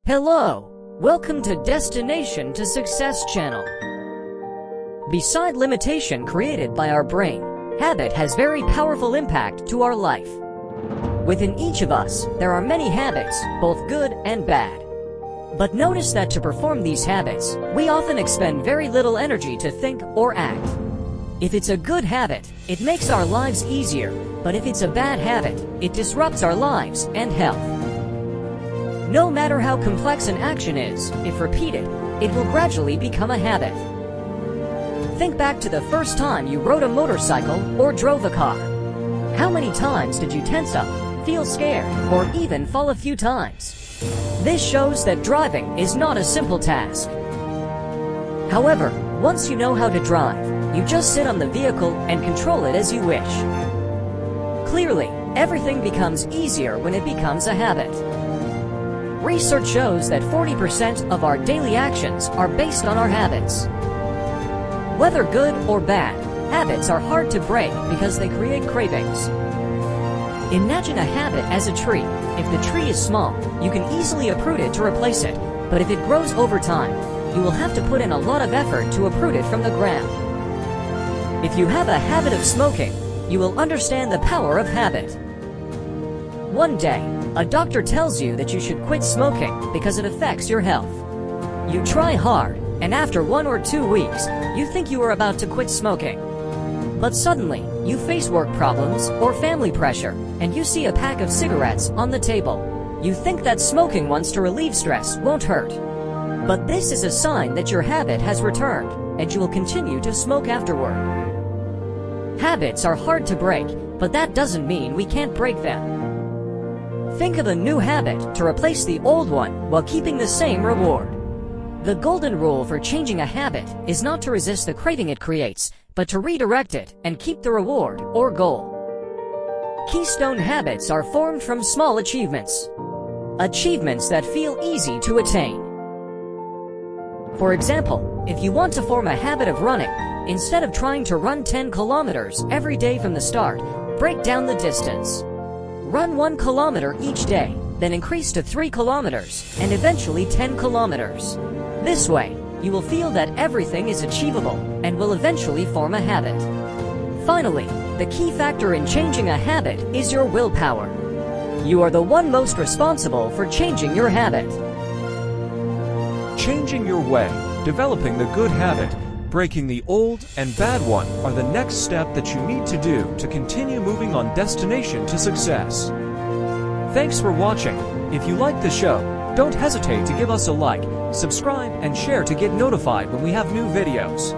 Hello! Welcome to Destination to Success channel. Beside limitation created by our brain, habit has very powerful impact to our life. Within each of us, there are many habits, both good and bad. But notice that to perform these habits, we often expend very little energy to think or act. If it's a good habit, it makes our lives easier, but if it's a bad habit, it disrupts our lives and health. No matter how complex an action is, if repeated, it will gradually become a habit. Think back to the first time you rode a motorcycle or drove a car. How many times did you tense up, feel scared, or even fall a few times? This shows that driving is not a simple task. However, once you know how to drive, you just sit on the vehicle and control it as you wish. Clearly, everything becomes easier when it becomes a habit. Research shows that 40% of our daily actions are based on our habits. Whether good or bad, habits are hard to break because they create cravings. Imagine a habit as a tree. If the tree is small, you can easily uproot it to replace it, but if it grows over time, you will have to put in a lot of effort to uproot it from the ground. If you have a habit of smoking, you will understand the power of habit. One day, a doctor tells you that you should quit smoking because it affects your health. You try hard, and after 1 or 2 weeks, you think you are about to quit smoking. But suddenly, you face work problems or family pressure, and you see a pack of cigarettes on the table. You think that smoking once to relieve stress won't hurt. But this is a sign that your habit has returned, and you will continue to smoke afterward. Habits are hard to break, but that doesn't mean we can't break them. Think of a new habit to replace the old one while keeping the same reward. The golden rule for changing a habit is not to resist the craving it creates, but to redirect it and keep the reward or goal. Keystone habits are formed from small achievements. Achievements that feel easy to attain. For example, if you want to form a habit of running, instead of trying to run 10 kilometers every day from the start, break down the distance. Run 1 kilometer each day, then increase to 3 kilometers, and eventually 10 kilometers. This way, you will feel that everything is achievable, and will eventually form a habit. Finally, the key factor in changing a habit is your willpower. You are the one most responsible for changing your habit. Changing your way, developing the good habit, breaking the old and bad one are the next step that you need to do to continue moving on destination to success. Thanks for watching. If you like the show, don't hesitate to give us a like, subscribe, and share to get notified when we have new videos.